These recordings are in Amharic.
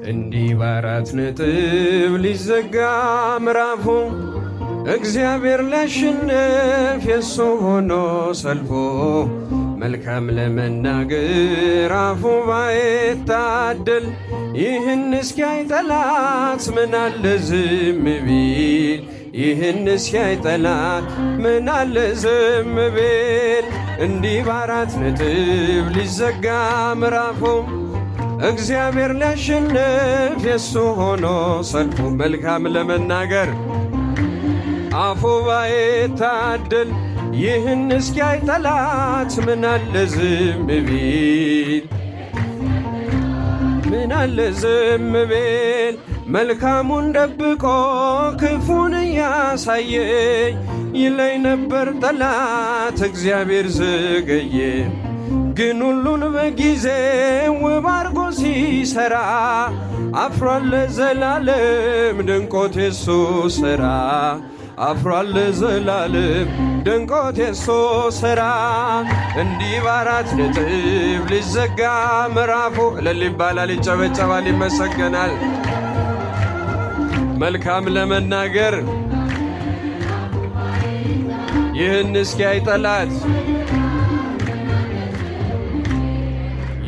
እንዲህ በአራት ነጥብ ሊዘጋ ምዕራፉ እግዚአብሔር ሊያሸንፍ የሱ ሆኖ ሰልፎ መልካም ለመናገር አፉ ባይታደል ይህን እስኪያይ ጠላት ምናለ ዝም ቢል ይህን እስኪያይ ጠላት ምናለ ዝም ቢል እንዲህ በአራት ነጥብ ሊዘጋ ምዕራፉ እግዚአብሔር ሊያሸንፍ የሱ ሆኖ ሰልፉ መልካም ለመናገር አፉ ባይታደል ይህን እስኪያይ ጠላት ምናለ ዝም ቢል ምናለ ዝም ቢል መልካሙን ደብቆ ክፉን እያሳየኝ ይለኝ ነበር ጠላት እግዚአብሔር ዘገየ ግን ሁሉን በጊዜ ውብ አርጎ ሲሰራ አፍሯል ለዘላለም ድንቆት የሱ ሥራ አፍሯል ለዘላለም ድንቆት የሱ ሥራ እንዲህ በአራት ነጥብ ሊዘጋ ምዕራፉ እልል ይባላል ይጨበጨባል ይመሰገናል መልካም ለመናገር ይህን እስኪያይ ጠላት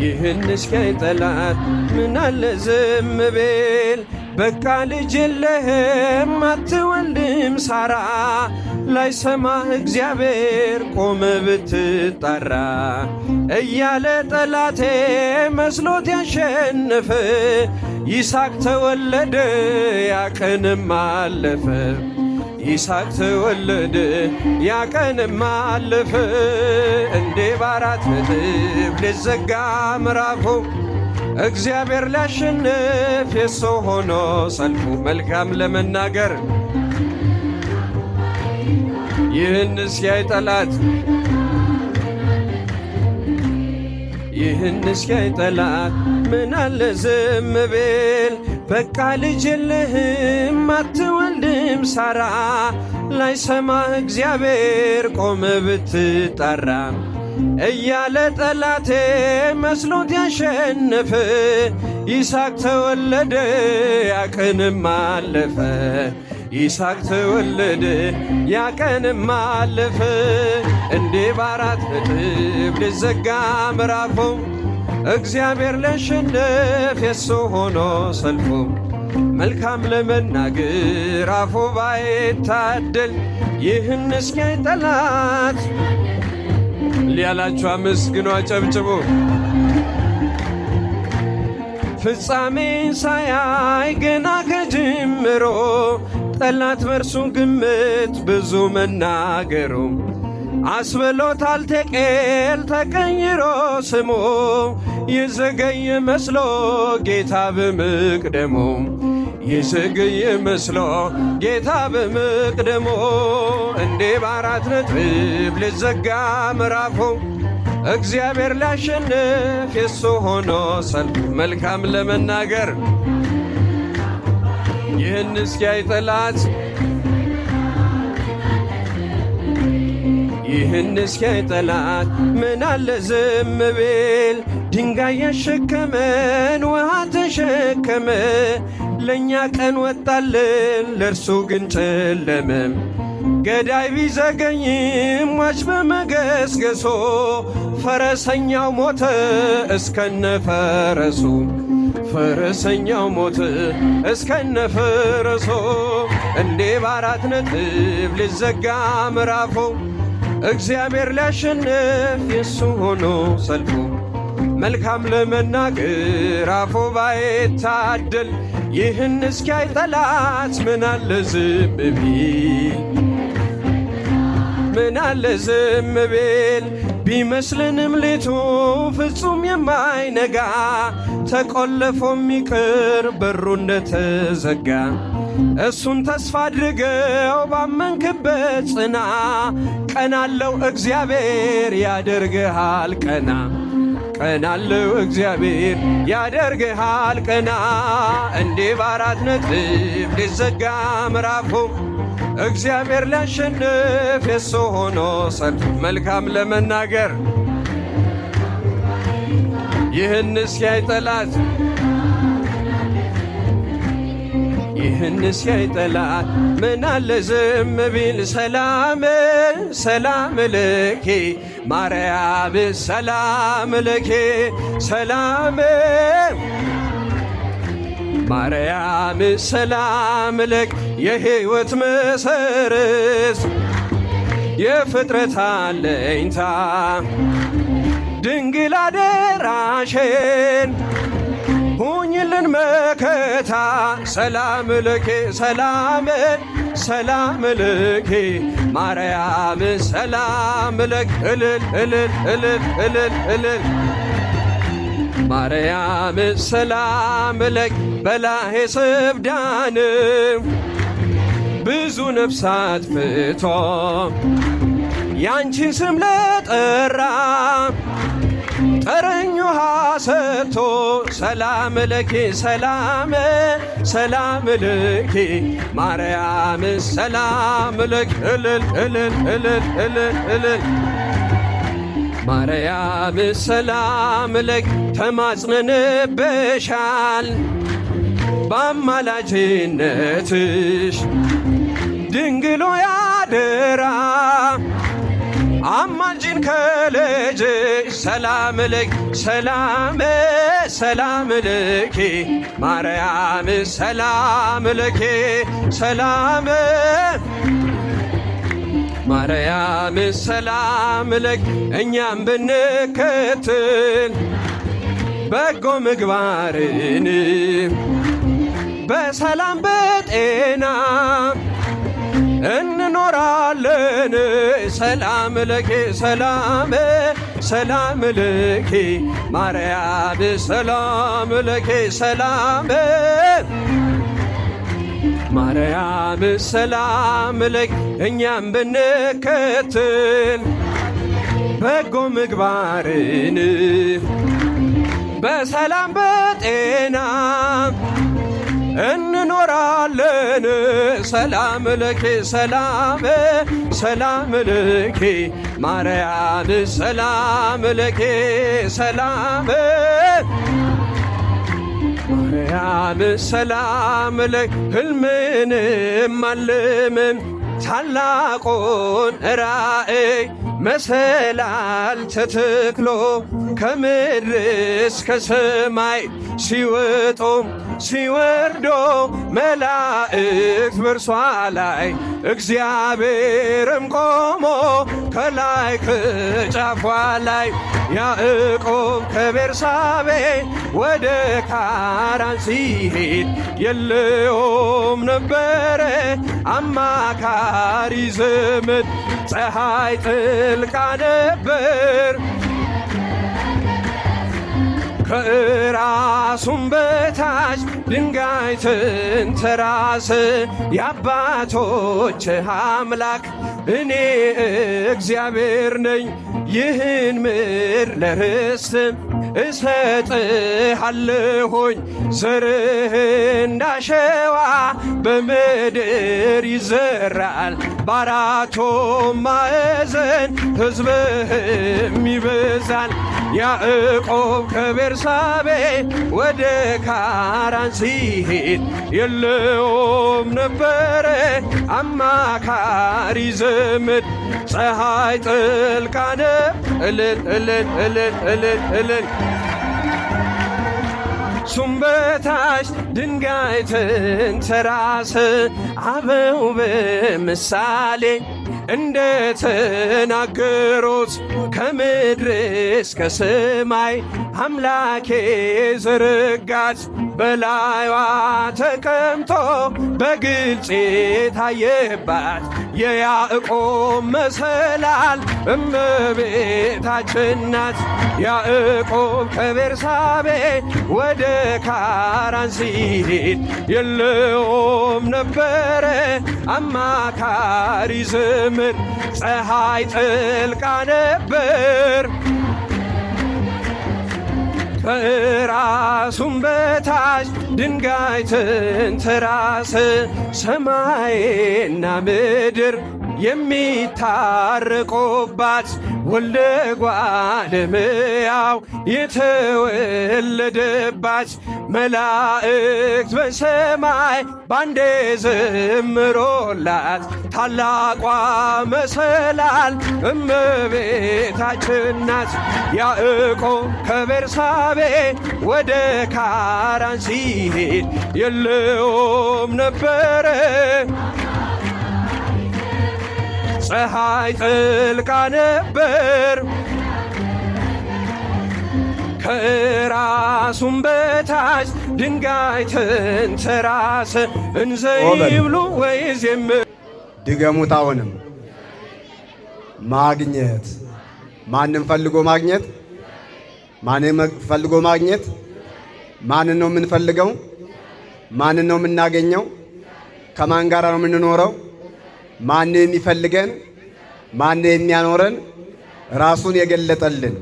ይህን እስኪያይ ጠላት ምናለ ዝም ቢል በቃ ልጅ የለህም አትወልድም ሳራ ላይሰማህ እግዚአብሔር ቆመ ብትጣራ እያለ ጠላቴ መስሎት ያሸነፈ ይስሐቅ ተወለደ ያቀንም አለፈ ይስሐቅ ተወለደ ያቀንም አለፈ እንዲህ በአራት ነጥብ ሊዘጋ ምዕራፉ እግዚአብሔር ሊያሸንፍ የሱ ሆኖ ሰልፉ መልካም ለመናገር ይህን እስኪያይ ጠላት ይህን እስኪያይ ጠላት ምናለ ዝም ቢል በቃ ልጅ የለህም አትወልድም ሳራ ላይሰማህ እግዚአብሔር ቆመ ብትጣራ እያለ ጠላቴ መስሎት ያሸነፈ ይስሐቅ ተወለደ ያቀንም አለፈ ይስሐቅ ተወለደ ያቀንም አለፈ እንዲህ በአራት ነጥብ ሊዘጋ ምዕራፉ እግዚአብሔር ሊያሸንፍ የሱ ሆኖ ሰልፉ መልካም ለመናገር አፉ ባይታደል ይህን እስኪያይ ጠላት ሊያላችሁ አመስግኑ አጨብጭቡ ፍጻሜን ሳያይ ገና ከጅምሮ ጠላት በርሱ ግምት ብዙ መናገሩ አስበሎታል ቴቄል ተቀይሮ ስሙ ይዘገይ መስሎ ጌታ በመቅደሙ ይዘገይ መስሎ ጌታ በመቅደሙ እንዲህ በአራት ነጥብ ሊዘጋ ምዕራፉ እግዚአብሔር ሊያሸንፍ የሱ ሆኖ ሰልፉ መልካም ለመናገር ይህን እስኪያይ ጠላት ይህን እስኪያይ ጠላት ምናለ ዝም ቢል ድንጋይ ያሸከመን ውሃ ተሸከመ ለእኛ ቀን ወጣልን ለእርሱ ግን ጨለመ ገዳይ ቢዘገይም ሟች በመገስገሶ ፈረሰኛው ሞተ እስከነ ፈረሱ ፈረሰኛው ሞተ እስከነ ፈረሱ እንዲህ በአራት ነጥብ ሊዘጋ ምዕራፉ እግዚአብሔር ሊያሸንፍ የሱ ሆኖ ሰልፉ መልካም ለመናገር አፉ ባይታደል ይህን እስኪያይ ጠላት ምናለ ዝም ቢል ምናለ ዝም ቢል ቢመስልንም ሌቱ ፍጹም የማይነጋ ተቆልፎ የሚቀር በሩ እንደተዘጋ እሱን ተስፋ አድርገው ባመንክበት ጽና ቀናለው እግዚአብሔር ያደርግሃል ቀና ቀናለው እግዚአብሔር ያደርግሃል ቀና እንዲህ በአራት ነጥብ ሊዘጋ ምዕራፉ እግዚአብሔር ሊያሸንፍ የሱ ሆኖ ሰልፍ መልካም ለመናገር ይህን እስኪያይ ጠላት ይህንስ ያይ ጠላት ምን አለ ዝም ቢል ሰላም ሰላም ለኪ ማርያም ሰላም ለኪ ሰላም ማርያም ሰላም ለኪ የሕይወት መሰረት የፍጥረት አለኝታ ድንግል አደራሽን ሁኝልን መከታ ሰላም ለኪ ሰላም ሰላም ለኪ ማርያም ሰላም ለኪ እልል እልል እልል እልል እልል ማርያም ሰላም ለኪ በላሄ ስብዳን ብዙ ነፍሳት ፍቶ ያንቺን ስም ለጠራ ጠረኝ ውሃ ሰጥቶ ሰላም ለኪ ሰላም ሰላም ለኪ ማርያም ሰላም ለኪ እልል እልል እልል እልል እልል ማርያም ሰላም ለኪ ተማጽነንብሻል በአማላጅነትሽ ድንግሎ ያደራ አማልጅን ከልጅሽ ሰላም ለኪ ሰላም ሰላም ለኪ ማርያም ሰላም ለኪ ሰላም ማርያም ሰላም ለኪ እኛም ብንከተል በጎ ምግባርን በሰላም በጤና እንኖራለን ሰላም ለኪ ሰላም ሰላም ለኪ ማርያም ሰላም ለኪ ሰላም ማርያም ሰላም ለኪ እኛም ብንከተል በጎ ምግባርን በሰላም በጤና እንኖራለን ሰላም ለኪ ሰላም ሰላም ለኪ ማርያም ሰላም ለኪ ሰላም ማርያም ሰላም ለኪ ሕልምንም አልምም ታላቁን ራእይ መሰላል ተተክሎ ከምድር እስከ ሰማይ ሲወጡ ሲወርዶ መላእክት በርሷ ላይ እግዚአብሔርም ቆሞ ከላይ ከጫፏ ላይ ያዕቆብ ከቤርሳቤ ወደ ካራን ሲሄድ የለውም ነበረ አማካሪ ዘመድ ፀሐይ ጥልቃ ነበር ከራሱም በታች ድንጋይ ተንተራሰ የአባቶች አምላክ እኔ እግዚአብሔር ነኝ ይህን ምድር ለርስት እሰጥሃለሁኝ ዘርህ እንዳሸዋ በምድር ይዘራል በአራቱም ማዕዘን ሕዝብህም ይበዛል ያዕቆብ ከቤርሳቤ ወደ ካራን ሲሄድ የለውም ነበረ አማካሪ ዘመድ ፀሐይ ጥልቃ እልል እልል እልል እልል እልል እሱም በታች ድንጋይ ተንተራሰ አበው በምሳሌ እንደተናገሩት ከምድር እስከ ሰማይ አምላኬ ዘረጋት በላይዋ ተቀምጦ በግልጽ የታየባት የያዕቆብ መሰላል እመቤታችን ናት። ያዕቆብ ከቤርሳቤ ወደ ካራን ሲሄድ የለውም ነበረ አማካሪ ዘመድ ፀሐይ ጥልቃ ነበር ከራሱም በታች ድንጋይ ተንተራሰ ሰማይና ምድር የሚታረቁባት ወልደ እጓለ እመሕያው የተወለደባት መላእክት በሰማይ ባንዴ ዘምሮላት ታላቋ መሰላል እመቤታችን ናት። ያዕቆብ ከቤርሳቤ ወደ ካራን ሲሄድ የለውም ነበረ ፀሐይ ጥልቃ ነበር ከራሱም በታች ድንጋይ ተንተራሰ እንዘ ይብሉ ወይዜም ድገሙት። አሁንም ማግኘት ማንም ፈልጎ ማግኘት ማንም ፈልጎ ማግኘት ማንን ነው የምንፈልገው? ማንን ነው የምናገኘው? ከማን ጋር ነው የምንኖረው? ማን የሚፈልገን? ማን የሚያኖረን? ራሱን የገለጠልን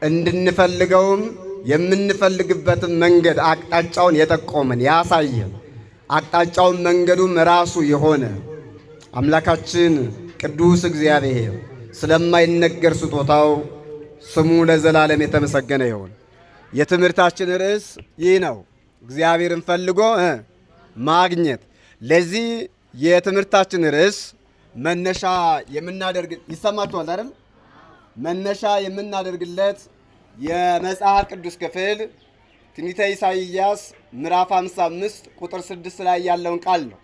እንድንፈልገውም የምንፈልግበትን መንገድ አቅጣጫውን የጠቆመን ያሳየን አቅጣጫውን መንገዱም ራሱ የሆነ አምላካችን ቅዱስ እግዚአብሔር ስለማይነገር ስጦታው ስሙ ለዘላለም የተመሰገነ ይሁን። የትምህርታችን ርዕስ ይህ ነው፣ እግዚአብሔርን ፈልጎ ማግኘት። ለዚህ የትምህርታችን ርዕስ መነሻ የምናደርግ ይሰማችኋል አይደል? መነሻ የምናደርግለት የመጽሐፍ ቅዱስ ክፍል ትንቢተ ኢሳይያስ ምዕራፍ 55 ቁጥር 6 ላይ ያለውን ቃል ነው።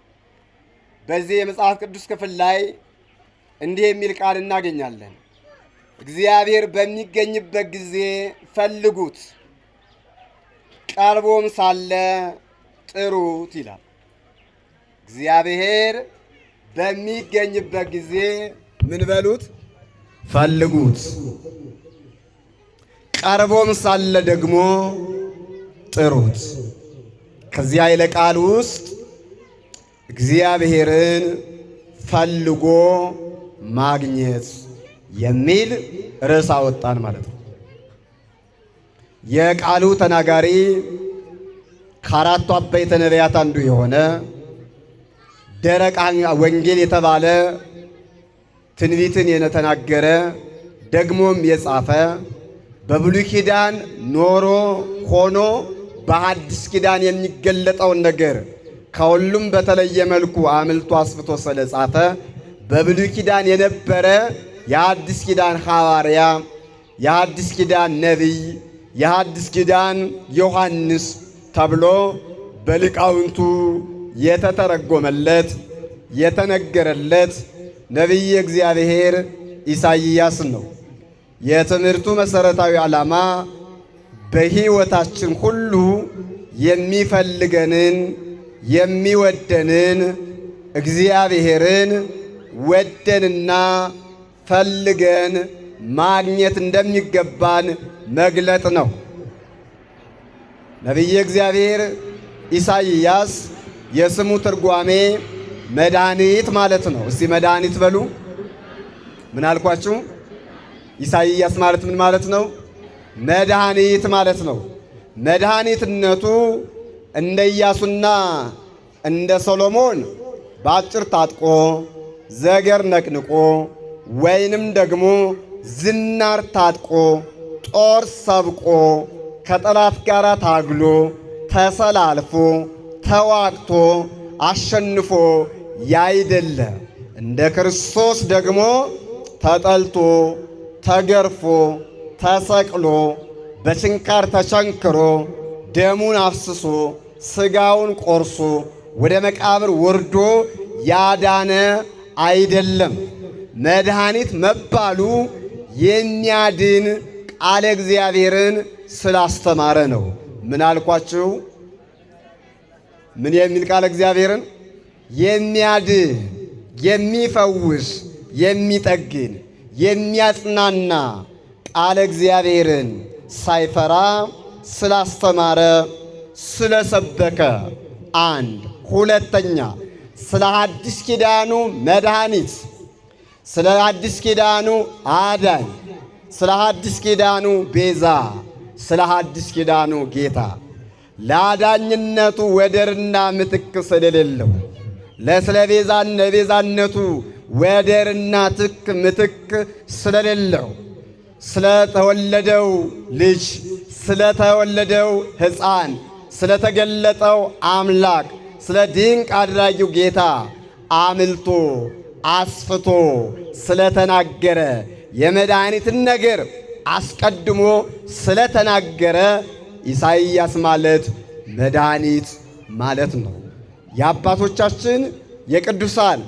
በዚህ የመጽሐፍ ቅዱስ ክፍል ላይ እንዲህ የሚል ቃል እናገኛለን። እግዚአብሔር በሚገኝበት ጊዜ ፈልጉት፣ ቀርቦም ሳለ ጥሩት ይላል። እግዚአብሔር በሚገኝበት ጊዜ ምን በሉት? ፈልጉት። ቀርቦም ሳለ ደግሞ ጥሩት። ከዚያ ኃይለ ቃል ውስጥ እግዚአብሔርን ፈልጎ ማግኘት የሚል ርዕስ አወጣን ማለት ነው። የቃሉ ተናጋሪ ከአራቱ አበይተ ነቢያት አንዱ የሆነ ደረቅ ወንጌል የተባለ ትንቢትን የተናገረ ደግሞም የጻፈ በብሉይ ኪዳን ኖሮ ሆኖ በአዲስ ኪዳን የሚገለጠውን ነገር ከሁሉም በተለየ መልኩ አምልቶ አስፍቶ ስለጻፈ በብሉይ ኪዳን የነበረ የአዲስ ኪዳን ሐዋርያ፣ የአዲስ ኪዳን ነቢይ፣ የአዲስ ኪዳን ዮሐንስ ተብሎ በሊቃውንቱ የተተረጎመለት የተነገረለት ነቢይ እግዚአብሔር ኢሳይያስ ነው። የትምህርቱ መሠረታዊ ዓላማ በሕይወታችን ሁሉ የሚፈልገንን የሚወደንን እግዚአብሔርን ወደንና ፈልገን ማግኘት እንደሚገባን መግለጥ ነው። ነቢየ እግዚአብሔር ኢሳይያስ የስሙ ትርጓሜ መድኃኒት ማለት ነው። እስቲ መድኃኒት በሉ። ምን አልኳችሁ? ኢሳይያስ ማለት ምን ማለት ነው? መድኃኒት ማለት ነው። መድኃኒትነቱ እንደ ኢያሱና እንደ ሰሎሞን በአጭር ታጥቆ ዘገር ነቅንቆ ወይንም ደግሞ ዝናር ታጥቆ ጦር ሰብቆ ከጠላት ጋር ታግሎ ተሰላልፎ ተዋግቶ አሸንፎ ያይደለ እንደ ክርስቶስ ደግሞ ተጠልቶ ተገርፎ ተሰቅሎ በችንካር ተቸንክሮ ደሙን አፍስሶ ሥጋውን ቆርሶ ወደ መቃብር ወርዶ ያዳነ አይደለም። መድኃኒት መባሉ የሚያድን ቃለ እግዚአብሔርን ስላስተማረ ነው። ምን አልኳችሁ? ምን የሚል ቃለ እግዚአብሔርን? የሚያድን የሚፈውስ የሚጠግን የሚያጽናና ቃለ እግዚአብሔርን ሳይፈራ ስላስተማረ ስለሰበከ፣ አንድ ሁለተኛ ስለ አዲስ ኪዳኑ መድኃኒት፣ ስለ አዲስ ኪዳኑ አዳኝ፣ ስለ አዲስ ኪዳኑ ቤዛ፣ ስለ አዲስ ኪዳኑ ጌታ ለአዳኝነቱ ወደርና ምትክ ስለሌለው ለስለ ቤዛነቱ ወደርና ምትክ ስለሌለው ስለተወለደው ልጅ ስለተወለደው ሕፃን ስለተገለጠው አምላክ ስለ ድንቅ አድራጊው ጌታ አምልቶ አስፍቶ ስለተናገረ የመድኃኒትን ነገር አስቀድሞ ስለተናገረ ኢሳይያስ ማለት መድኃኒት ማለት ነው። የአባቶቻችን የቅዱሳን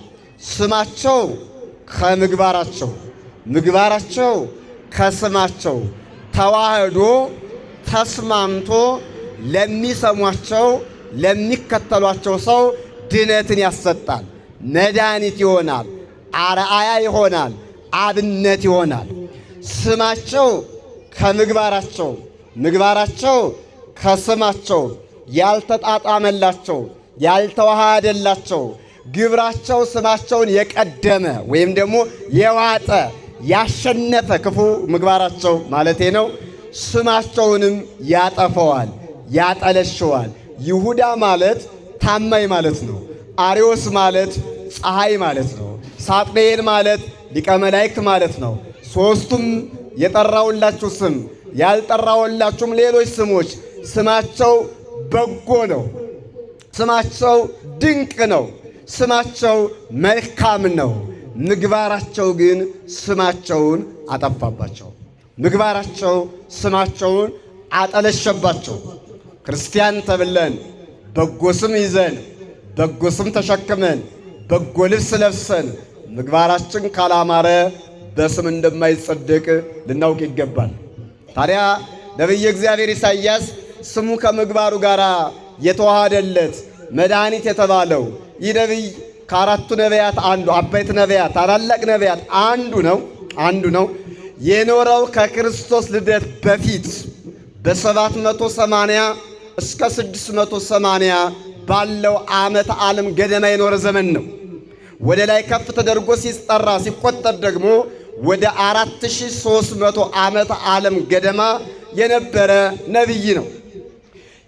ስማቸው ከምግባራቸው ምግባራቸው ከስማቸው ተዋህዶ ተስማምቶ ለሚሰሟቸው ለሚከተሏቸው ሰው ድነትን ያሰጣል፣ መድኃኒት ይሆናል፣ አርአያ ይሆናል፣ አብነት ይሆናል። ስማቸው ከምግባራቸው ምግባራቸው ከስማቸው ያልተጣጣመላቸው ያልተዋሃደላቸው ግብራቸው ስማቸውን የቀደመ ወይም ደግሞ የዋጠ ያሸነፈ ክፉ ምግባራቸው ማለቴ ነው። ስማቸውንም ያጠፈዋል፣ ያጠለሸዋል። ይሁዳ ማለት ታማኝ ማለት ነው። አርዮስ ማለት ፀሐይ ማለት ነው። ሳጥናኤል ማለት ሊቀ መላእክት ማለት ነው። ሦስቱም የጠራውላችሁ ስም ያልጠራውላችሁም ሌሎች ስሞች ስማቸው በጎ ነው። ስማቸው ድንቅ ነው። ስማቸው መልካም ነው። ምግባራቸው ግን ስማቸውን አጠፋባቸው። ምግባራቸው ስማቸውን አጠለሸባቸው። ክርስቲያን ተብለን በጎ ስም ይዘን በጎ ስም ተሸክመን በጎ ልብስ ለብሰን ምግባራችን ካላማረ በስም እንደማይጸደቅ ልናውቅ ይገባል። ታዲያ ነቢየ እግዚአብሔር ኢሳይያስ ስሙ ከምግባሩ ጋር የተዋሃደለት መድኃኒት የተባለው ይህ ነቢይ ከአራቱ ነቢያት አንዱ አበይት ነቢያት ታላላቅ ነቢያት አንዱ ነው። የኖረው ከክርስቶስ ልደት በፊት በ780 እስከ 680 ባለው ዓመተ ዓለም ገደማ የኖረ ዘመን ነው። ወደ ላይ ከፍ ተደርጎ ሲጠራ ሲቆጠር ደግሞ ወደ 4300 ዓመተ ዓለም ገደማ የነበረ ነቢይ ነው።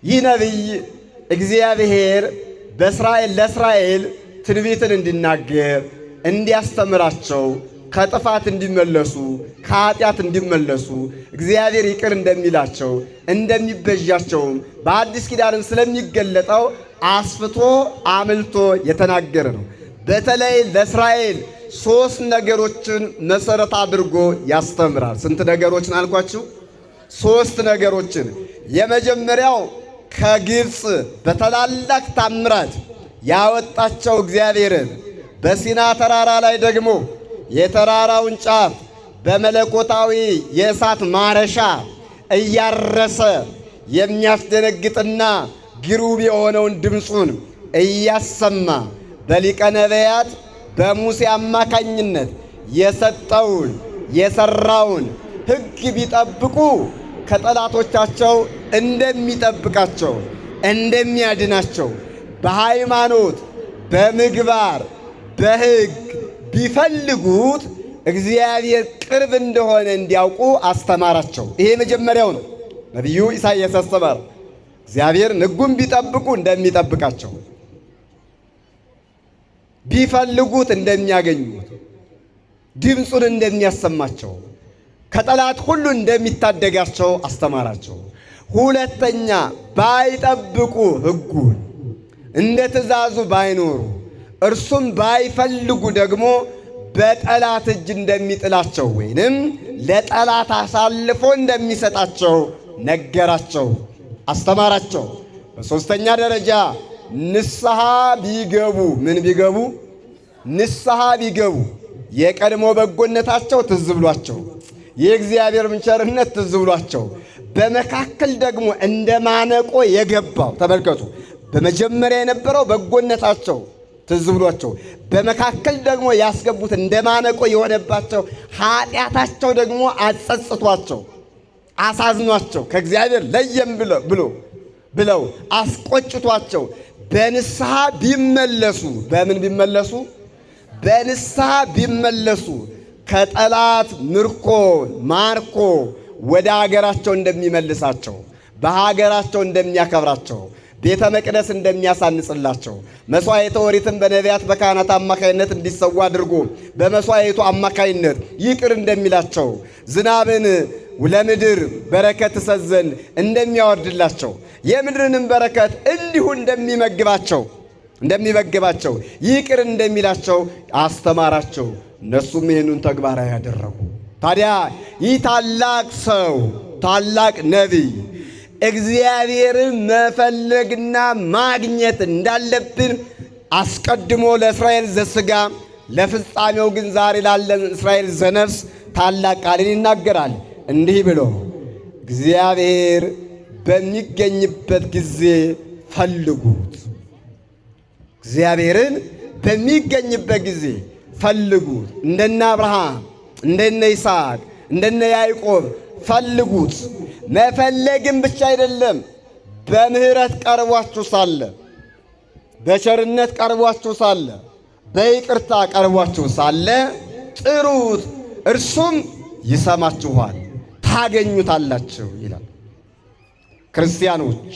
ይህ ነቢይ እግዚአብሔር ለእስራኤል ትንቢትን እንዲናገር እንዲያስተምራቸው ከጥፋት እንዲመለሱ ከኃጢአት እንዲመለሱ እግዚአብሔር ይቅር እንደሚላቸው እንደሚቤዣቸውም በአዲስ ኪዳንም ስለሚገለጠው አስፍቶ አምልቶ የተናገረ ነው። በተለይ ለእስራኤል 3 ነገሮችን መሰረት አድርጎ ያስተምራል። ስንት ነገሮችን አልኳችሁ? 3 ነገሮችን። የመጀመሪያው ከግብፅ በታላላቅ ታምራት ያወጣቸው እግዚአብሔርን በሲና ተራራ ላይ ደግሞ የተራራውን ጫፍ በመለኮታዊ የእሳት ማረሻ እያረሰ የሚያስደነግጥና ግሩም የሆነውን ድምፁን እያሰማ በሊቀ ነቢያት በሙሴ አማካኝነት የሰጠውን የሰራውን ሕግ ቢጠብቁ ከጠላቶቻቸው እንደሚጠብቃቸው እንደሚያድናቸው በሃይማኖት በምግባር በሕግ ቢፈልጉት እግዚአብሔር ቅርብ እንደሆነ እንዲያውቁ አስተማራቸው። ይሄ መጀመሪያው ነው። ነቢዩ ኢሳይያስ አስተማረው። እግዚአብሔር ሕጉን ቢጠብቁ እንደሚጠብቃቸው ቢፈልጉት እንደሚያገኙት ድምፁን እንደሚያሰማቸው ከጠላት ሁሉ እንደሚታደጋቸው አስተማራቸው። ሁለተኛ ባይጠብቁ ሕጉን እንደ ትእዛዙ ባይኖሩ እርሱም ባይፈልጉ ደግሞ በጠላት እጅ እንደሚጥላቸው ወይንም ለጠላት አሳልፎ እንደሚሰጣቸው ነገራቸው፣ አስተማራቸው። በሦስተኛ ደረጃ ንስሐ ቢገቡ ምን ቢገቡ? ንስሐ ቢገቡ የቀድሞ በጎነታቸው ትዝ ብሏቸው የእግዚአብሔር ቸርነት ትዝ ብሏቸው በመካከል ደግሞ እንደ ማነቆ የገባው ተመልከቱ። በመጀመሪያ የነበረው በጎነታቸው ትዝ ብሏቸው በመካከል ደግሞ ያስገቡት እንደ ማነቆ የሆነባቸው ኃጢአታቸው ደግሞ አጸጽቷቸው አሳዝኗቸው ከእግዚአብሔር ለየም ብለው አስቆጭቷቸው በንስሐ ቢመለሱ በምን ቢመለሱ? በንስሐ ቢመለሱ ከጠላት ምርኮ ማርኮ ወደ ሀገራቸው እንደሚመልሳቸው በሀገራቸው እንደሚያከብራቸው ቤተ መቅደስ እንደሚያሳንጽላቸው መሥዋዕተ ኦሪትን በነቢያት በካህናት አማካይነት እንዲሰዋ አድርጎ በመሥዋዕቱ አማካይነት ይቅር እንደሚላቸው ዝናብን ለምድር በረከት ትሰጥ ዘንድ እንደሚያወርድላቸው የምድርንም በረከት እንዲሁ እንደሚመግባቸው ይቅር እንደሚላቸው አስተማራቸው። እነሱም ይህንን ተግባራዊ ያደረጉ። ታዲያ ይህ ታላቅ ሰው ታላቅ ነቢይ እግዚአብሔርን መፈለግና ማግኘት እንዳለብን አስቀድሞ ለእስራኤል ዘሥጋ ለፍጻሜው ግን ዛሬ ላለን እስራኤል ዘነፍስ ታላቅ ቃልን ይናገራል። እንዲህ ብሎ እግዚአብሔር በሚገኝበት ጊዜ ፈልጉት። እግዚአብሔርን በሚገኝበት ጊዜ ፈልጉት። እንደነ አብርሃም፣ እንደነ ይስሐቅ፣ እንደነ ያዕቆብ ፈልጉት። መፈለግም ብቻ አይደለም፣ በምህረት ቀርቧችሁ ሳለ፣ በቸርነት ቀርቧችሁ ሳለ፣ በይቅርታ ቀርቧችሁ ሳለ ጥሩት፣ እርሱም ይሰማችኋል፣ ታገኙታላችሁ ይላል። ክርስቲያኖች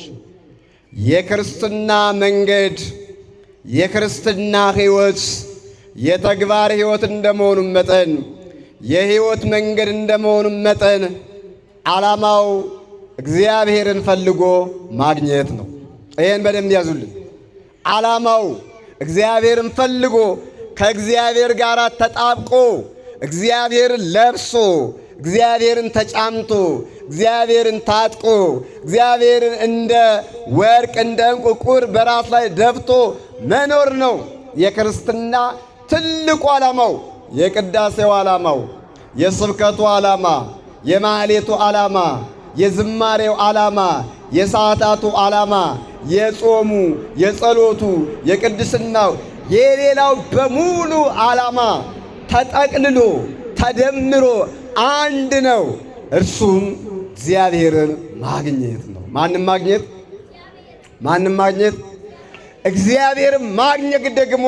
የክርስትና መንገድ የክርስትና ሕይወት የተግባር ሕይወት እንደመሆኑ መጠን የሕይወት መንገድ እንደመሆኑ መጠን ዓላማው እግዚአብሔርን ፈልጎ ማግኘት ነው። ይህን በደንብ ያዙልን። ዓላማው እግዚአብሔርን ፈልጎ ከእግዚአብሔር ጋር ተጣብቆ እግዚአብሔርን ለብሶ እግዚአብሔርን ተጫምቶ እግዚአብሔርን ታጥቆ እግዚአብሔርን እንደ ወርቅ እንደ ዕንቁ ቁር በራስ ላይ ደፍቶ መኖር ነው የክርስትና ትልቁ ዓላማው። የቅዳሴው ዓላማው፣ የስብከቱ ዓላማ፣ የማህሌቱ ዓላማ፣ የዝማሬው ዓላማ፣ የሰዓታቱ ዓላማ፣ የጾሙ፣ የጸሎቱ፣ የቅድስናው፣ የሌላው በሙሉ ዓላማ ተጠቅልሎ ተደምሮ አንድ ነው። እርሱም እግዚአብሔርን ማግኘት ነው። ማንም ማግኘት እግዚአብሔርን ማግኘት ደግሞ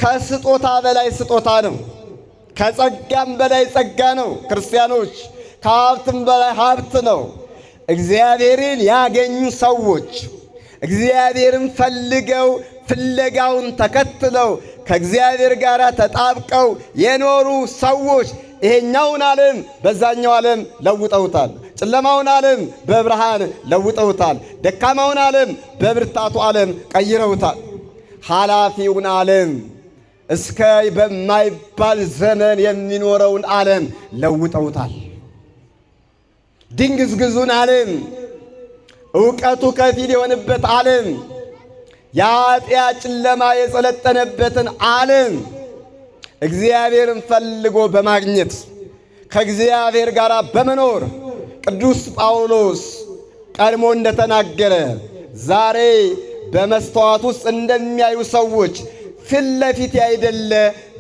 ከስጦታ በላይ ስጦታ ነው። ከጸጋም በላይ ጸጋ ነው። ክርስቲያኖች ከሀብትም በላይ ሀብት ነው። እግዚአብሔርን ያገኙ ሰዎች እግዚአብሔርን ፈልገው ፍለጋውን ተከትለው ከእግዚአብሔር ጋር ተጣብቀው የኖሩ ሰዎች ይሄኛውን ዓለም በዛኛው ዓለም ለውጠውታል። ጨለማውን ዓለም በብርሃን ለውጠውታል። ደካማውን ዓለም በብርታቱ ዓለም ቀይረውታል። ኃላፊውን ዓለም እስከ በማይባል ዘመን የሚኖረውን ዓለም ለውጠውታል። ድንግዝግዙን ዓለም፣ ዕውቀቱ ከፊል የሆነበት ዓለም፣ የኃጢአት ጨለማ የጸለጠነበትን ዓለም እግዚአብሔርን ፈልጎ በማግኘት ከእግዚአብሔር ጋር በመኖር ቅዱስ ጳውሎስ ቀድሞ እንደተናገረ ዛሬ በመስተዋት ውስጥ እንደሚያዩ ሰዎች ፊት ለፊት ያይደለ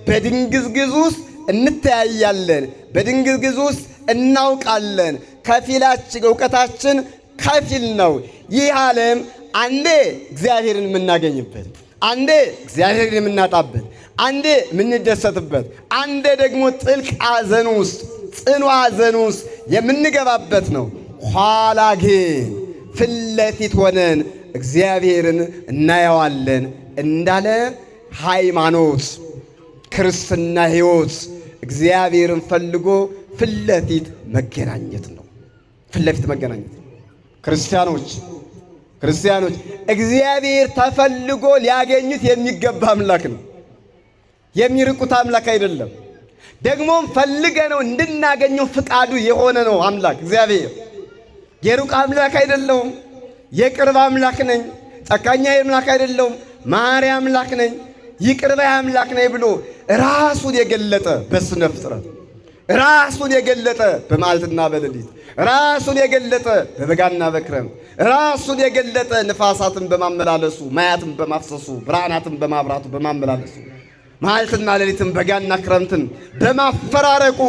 በድንግዝግዝ ውስጥ እንተያያለን፣ በድንግዝግዝ ውስጥ እናውቃለን። ከፊላችን ዕውቀታችን ከፊል ነው። ይህ ዓለም አንዴ እግዚአብሔርን የምናገኝበት፣ አንዴ እግዚአብሔርን የምናጣበት፣ አንዴ የምንደሰትበት፣ አንዴ ደግሞ ጥልቅ ሐዘን ውስጥ ጽኑ ሐዘን ውስጥ የምንገባበት ነው። ኋላ ግን ፊት ለፊት ሆነን እግዚአብሔርን እናየዋለን እንዳለ ሃይማኖት ክርስትና ሕይወት እግዚአብሔርን ፈልጎ ፊት ለፊት መገናኘት ነው። ፊት ለፊት መገናኘት ክርስቲያኖች እግዚአብሔር ተፈልጎ ሊያገኙት የሚገባ አምላክ ነው። የሚርቁት አምላክ አይደለም። ደግሞም ፈልገነው እንድናገኘው ፍቃዱ የሆነ ነው አምላክ እግዚአብሔር። የሩቅ አምላክ አይደለሁም፣ የቅርብ አምላክ ነኝ። ጨካኛ አምላክ አይደለሁም፣ መሐሪ አምላክ ነኝ፣ ይቅር ባይ አምላክ ነኝ ብሎ ራሱን የገለጠ በስነ ፍጥረት፣ ራሱን የገለጠ በመዓልትና በሌሊት፣ ራሱን የገለጠ በበጋና በክረምት፣ ራሱን የገለጠ ንፋሳትን በማመላለሱ፣ ማያትን በማፍሰሱ፣ ብርሃናትን በማብራቱ በማመላለሱ፣ መዓልትና ሌሊትን በጋና ክረምትን በማፈራረቁ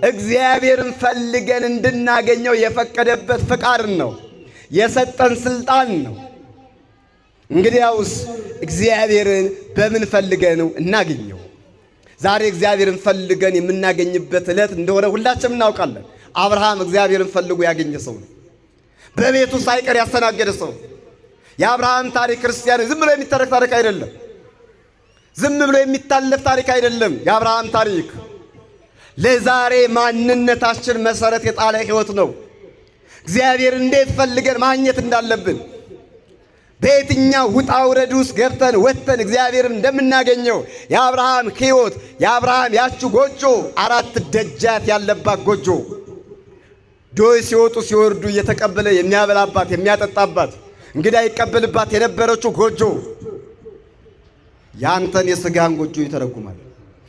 እግዚአብሔርን ፈልገን እንድናገኘው የፈቀደበት ፍቃድን ነው፣ የሰጠን ስልጣን ነው። እንግዲያውስ እግዚአብሔርን በምን ፈልገን እናገኘው? ዛሬ እግዚአብሔርን ፈልገን የምናገኝበት ዕለት እንደሆነ ሁላችንም እናውቃለን። አብርሃም እግዚአብሔርን ፈልጎ ያገኘ ሰው ነው። በቤቱ ሳይቀር ያስተናገደ ሰው፣ የአብርሃም ታሪክ ክርስቲያን ዝም ብሎ የሚተረክ ታሪክ አይደለም። ዝም ብሎ የሚታለፍ ታሪክ አይደለም። የአብርሃም ታሪክ ለዛሬ ማንነታችን መሰረት የጣለ ሕይወት ነው። እግዚአብሔር እንዴት ፈልገን ማግኘት እንዳለብን በየትኛው ውጣ ውረድ ውስጥ ገብተን ወጥተን እግዚአብሔርን እንደምናገኘው የአብርሃም ሕይወት የአብርሃም ያቹ ጎጆ 4 ደጃት ያለባት ጎጆ ዶይ ሲወጡ ሲወርዱ እየተቀበለ የሚያበላባት የሚያጠጣባት እንግዳ ይቀበልባት የነበረችው ጎጆ ያንተን የሥጋን ጎጆ ይተረጉማል።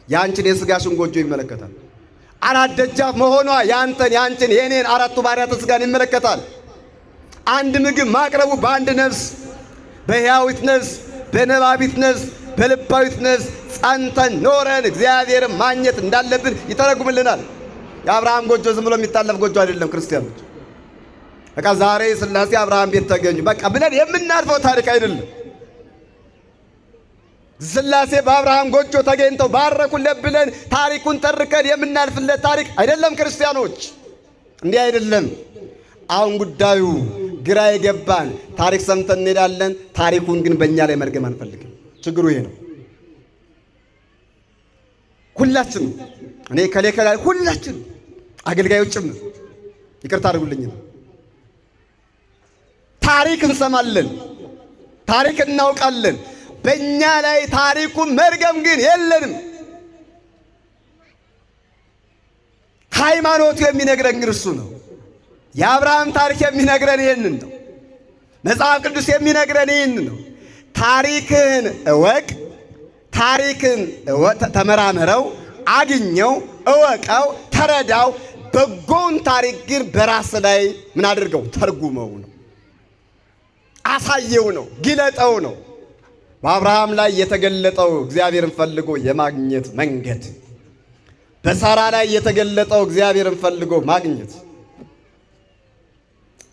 ያንቺን የሥጋሽን ጎጆ ይመለከታል። 4 ደጃፍ መሆኗ ያንተን ያንቺን የኔን 4ቱ ባሪያተ ሥጋን ይመለከታል። አንድ ምግብ ማቅረቡ በአንድ ነፍስ በሕያዊት ነፍስ በነባቢት ነፍስ በልባዊት ነፍስ ጸንተን ኖረን እግዚአብሔርን ማግኘት እንዳለብን ይተረጉምልናል። የአብርሃም ጎጆ ዝም ብሎ የሚታለፍ ጎጆ አይደለም። ክርስቲያኖች በቃ ዛሬ ሥላሴ አብርሃም ቤት ተገኙ በቃ ብለን የምናልፈው ታሪክ አይደለም። ሥላሴ በአብርሃም ጎጆ ተገኝተው ባረኩለት ብለን ታሪኩን ተርከን የምናልፍለት ታሪክ አይደለም። ክርስቲያኖች እንዲህ አይደለም። አሁን ጉዳዩ ግራ የገባን ታሪክ ሰምተን እንሄዳለን። ታሪኩን ግን በእኛ ላይ መርገም አንፈልግም። ችግሩ ይሄ ነው። ሁላችን እኔ ከሌላ ሁላችን አገልጋዮችም ይቅርታ አድርጉልኝ ታሪክ እንሰማለን፣ ታሪክ እናውቃለን። በእኛ ላይ ታሪኩን መርገም ግን የለንም። ሃይማኖቱ የሚነግረን እርሱ ነው። የአብርሃም ታሪክ የሚነግረን ይህንን ነው። መጽሐፍ ቅዱስ የሚነግረን ይህንን ነው። ታሪክህን እወቅ፣ ታሪክን ተመራመረው፣ አግኘው፣ እወቀው፣ ተረዳው። በጎን ታሪክ ግን በራስ ላይ ምን አድርገው ተርጉመው ነው፣ አሳየው ነው፣ ግለጠው ነው። በአብርሃም ላይ የተገለጠው እግዚአብሔርን ፈልጎ የማግኘት መንገድ፣ በሳራ ላይ የተገለጠው እግዚአብሔርን ፈልጎ ማግኘት፣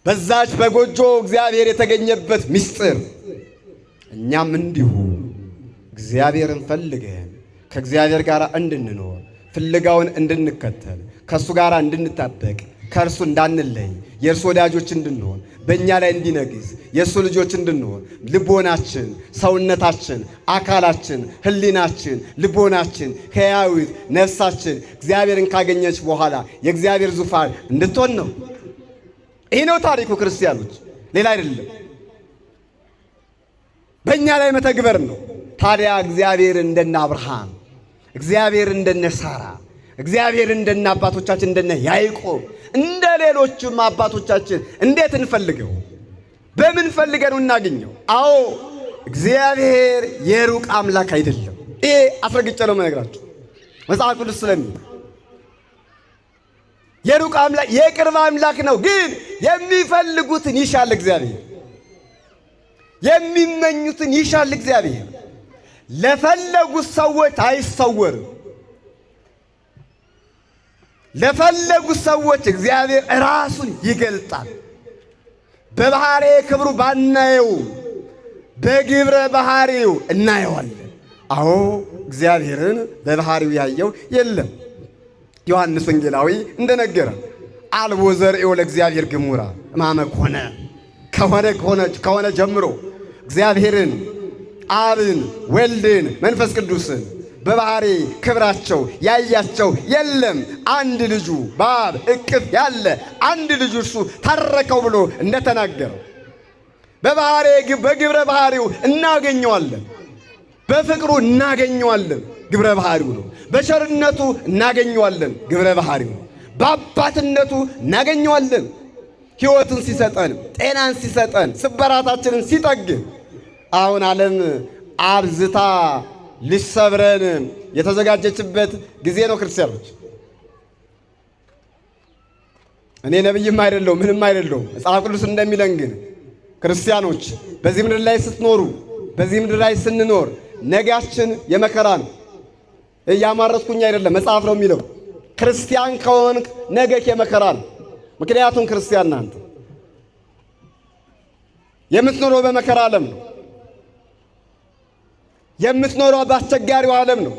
በዛች በጎጆ እግዚአብሔር የተገኘበት ምስጢር፣ እኛም እንዲሁ እግዚአብሔርን ፈልገን ከእግዚአብሔር ጋር እንድንኖር ፍለጋውን እንድንከተል ከእሱ ጋር እንድንጣበቅ ከእርሱ እንዳንለይ የእርሱ ወዳጆች እንድንሆን በእኛ ላይ እንዲነግስ የእሱ ልጆች እንድንሆን ልቦናችን፣ ሰውነታችን፣ አካላችን፣ ሕሊናችን፣ ልቦናችን፣ ሕያዊት ነፍሳችን እግዚአብሔርን ካገኘች በኋላ የእግዚአብሔር ዙፋን እንድትሆን ነው። ይህ ነው ታሪኩ ክርስቲያኖች፣ ሌላ አይደለም። በእኛ ላይ መተግበር ነው። ታዲያ እግዚአብሔር እንደነ አብርሃም፣ እግዚአብሔር እንደነ ሳራ፣ እግዚአብሔር እንደነ አባቶቻችን እንደነ ያዕቆብ እንደ ሌሎችም አባቶቻችን እንዴት እንፈልገው? በምን ፈልገን እናገኘው? አዎ እግዚአብሔር የሩቅ አምላክ አይደለም። ይሄ አስረግጬ ነው የምነግራችሁ መጽሐፍ ቅዱስ ስለሚል የሩቅ አምላክ የቅርብ አምላክ ነው። ግን የሚፈልጉትን ይሻል እግዚአብሔር፣ የሚመኙትን ይሻል እግዚአብሔር። ለፈለጉት ሰዎች አይሰወርም። ለፈለጉት ሰዎች እግዚአብሔር ራሱን ይገልጣል። በባህሪ ክብሩ ባናየው በግብረ ባህሪው እናየዋለን። አዎ እግዚአብሔርን በባህሪው ያየው የለም። ዮሐንስ ወንጌላዊ እንደነገረ አልቦ ዘርኤው ለእግዚአብሔር ግሙራ እማመ ከሆነ ጀምሮ እግዚአብሔርን አብን ወልድን መንፈስ ቅዱስን በባህሪ ክብራቸው ያያቸው የለም። አንድ ልጁ በአብ እቅፍ ያለ አንድ ልጁ እርሱ ታረከው ብሎ እንደተናገረው በግብረ ባህሪው እናገኘዋለን። በፍቅሩ እናገኘዋለን፣ ግብረ ባህሪው ነው። በቸርነቱ እናገኘዋለን፣ ግብረ ባህሪው ነው። በአባትነቱ እናገኘዋለን። ሕይወትን ሲሰጠን፣ ጤናን ሲሰጠን፣ ስብራታችንን ሲጠግን አሁን ዓለም አብዝታ ሊሰብረን የተዘጋጀችበት ጊዜ ነው። ክርስቲያኖች እኔ ነቢይም አይደለሁ ምንም አይደለሁ። መጽሐፍ ቅዱስ እንደሚለን ግን ክርስቲያኖች በዚህ ምድር ላይ ስትኖሩ፣ በዚህ ምድር ላይ ስንኖር ነጋችን የመከራ ነው። እያማረጥኩኝ አይደለም፣ መጽሐፍ ነው የሚለው። ክርስቲያን ከሆንክ ነገክ የመከራ ነው። ምክንያቱም ክርስቲያን ናንተ የምትኖረው በመከራ ዓለም ነው። የምትኖረው በአስቸጋሪው ዓለም ነው።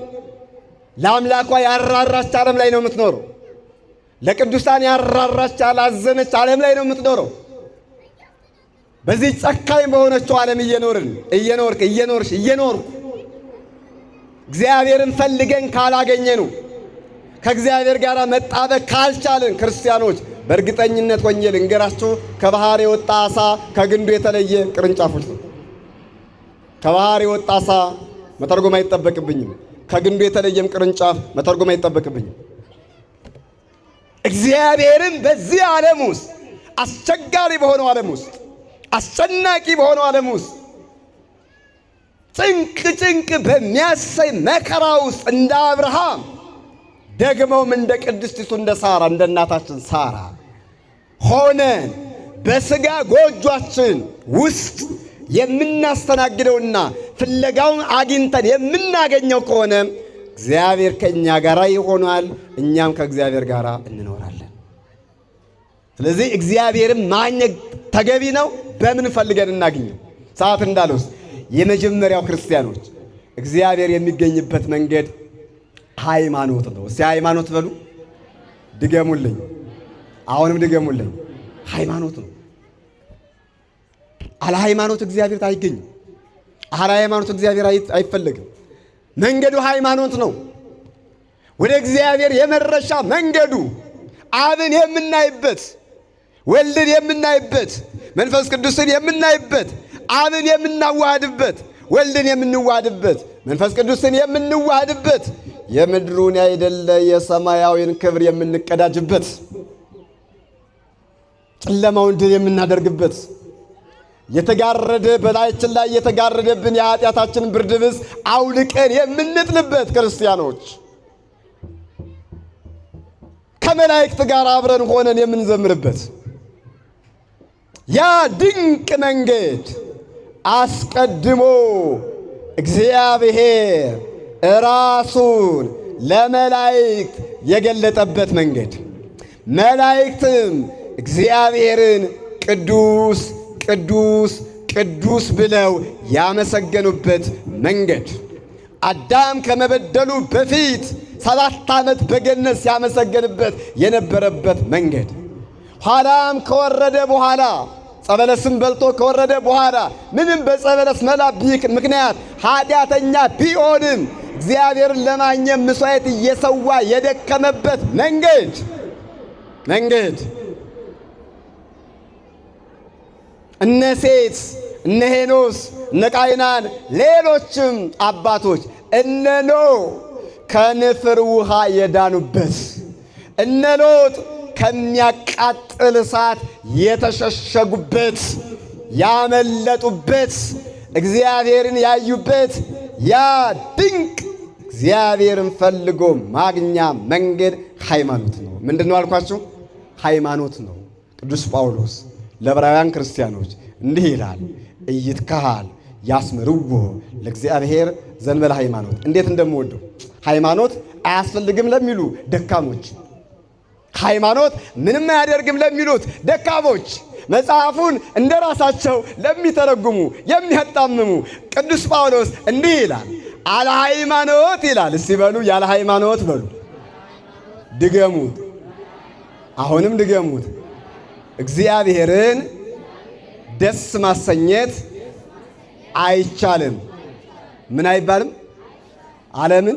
ለአምላኳ ያራራች ዓለም ላይ ነው የምትኖረው። ለቅዱሳን ያራራች ያላዘነች ዓለም ላይ ነው የምትኖረው። በዚህ ጨካኝ በሆነችው ዓለም እየኖርኩ እግዚአብሔርን ፈልገን ካላገኘኑ ከእግዚአብሔር ጋር መጣበቅ ካልቻልን ክርስቲያኖች በእርግጠኝነት ወንጌል እንገራችሁ ከባህር የወጣ ዓሣ ከግንዱ የተለየ ቅርንጫፎች ነው። ከባህር የወጣ ዓሣ መተርጎም አይጠበቅብኝም። ከግንዱ የተለየም ቅርንጫፍ መተርጎም አይጠበቅብኝም። እግዚአብሔርን በዚህ ዓለም ውስጥ አስቸጋሪ በሆነው ዓለም ውስጥ አስጨናቂ በሆነው ዓለም ውስጥ ጭንቅ በሚያሰይ መከራ ውስጥ እንደ አብርሃም ደግሞም እንደ ቅድስቲቱ እንደ ሳራ እንደ እናታችን ሳራ ሆነን በሥጋ ጎጇችን ውስጥ የምናስተናግደውና ፍለጋውን አግኝተን የምናገኘው ከሆነ እግዚአብሔር ከእኛ ጋር ይሆናል፣ እኛም ከእግዚአብሔር ጋር እንኖራለን። ስለዚህ እግዚአብሔርን ማግኘት ተገቢ ነው። በምን ፈልገን እናገኘው? ሰዓት እንዳልወስድ የመጀመሪያው ክርስቲያኖች እግዚአብሔር የሚገኝበት መንገድ ሃይማኖት ነው። እስቲ ሃይማኖት በሉ፣ ድገሙልኝ። አሁንም ድገሙልኝ። ሃይማኖት ነው። አለ ሃይማኖት እግዚአብሔር አይገኝም። አለ ሃይማኖት እግዚአብሔር አይፈለግም። መንገዱ ሃይማኖት ነው። ወደ እግዚአብሔር የመረሻ መንገዱ አብን የምናይበት፣ ወልድን የምናይበት፣ መንፈስ ቅዱስን የምናይበት፣ አብን የምናዋህድበት፣ ወልድን የምንዋህድበት፣ መንፈስ ቅዱስን የምንዋህድበት፣ የምድሩን ያይደለ የሰማያዊን ክብር የምንቀዳጅበት፣ ጨለማውን ድል የምናደርግበት፣ የተጋረደ በላያችን ላይ የተጋረደብን የኃጢአታችንን ብርድ ልብስ አውልቀን የምንጥልበት ክርስቲያኖች ከመላእክት ጋር አብረን ሆነን የምንዘምርበት ያ ድንቅ መንገድ አስቀድሞ እግዚአብሔር ራሱን ለመላእክት የገለጠበት መንገድ፣ መላእክትም እግዚአብሔርን ቅዱስ ቅዱስ ቅዱስ ብለው ያመሰገኑበት መንገድ፣ አዳም ከመበደሉ በፊት 7 ዓመት በገነት ሲያመሰገንበት የነበረበት መንገድ፣ ኋላም ከወረደ በኋላ ጸበለስም በልቶ ከወረደ በኋላ ምንም በጸበለስ መላ ምክንያት ኃጢአተኛ ቢሆንም እግዚአብሔርን ለማግኘት መስዋዕት እየሰዋ የደከመበት መንገድ እነ ሴት እነ ሄኖስ እነ ቃይናን ሌሎችም አባቶች እነ ኖህ ከንፍር ውሃ የዳኑበት፣ እነ ሎጥ ከሚያቃጥል እሳት የተሸሸጉበት ያመለጡበት፣ እግዚአብሔርን ያዩበት ያ ድንቅ እግዚአብሔርን ፈልጎ ማግኛ መንገድ ሃይማኖት ነው። ምንድን ነው አልኳችሁ? ሃይማኖት ነው። ቅዱስ ጳውሎስ ለዕብራውያን ክርስቲያኖች እንዲህ ይላል፣ ኢይትከሃል ያስምርዎ ለእግዚአብሔር ዘንበለ ሃይማኖት። እንዴት እንደምወደው ሃይማኖት አያስፈልግም ለሚሉ ደካሞች፣ ሃይማኖት ምንም አያደርግም ለሚሉት ደካሞች፣ መጽሐፉን እንደ ራሳቸው ለሚተረጉሙ የሚያጣምሙ ቅዱስ ጳውሎስ እንዲህ ይላል፣ አለ ሃይማኖት ይላል። እስቲ በሉ ያለ ሃይማኖት በሉ። ድገሙት፣ አሁንም ድገሙት። እግዚአብሔርን ደስ ማሰኘት አይቻልም። ምን አይባልም? ዓለምን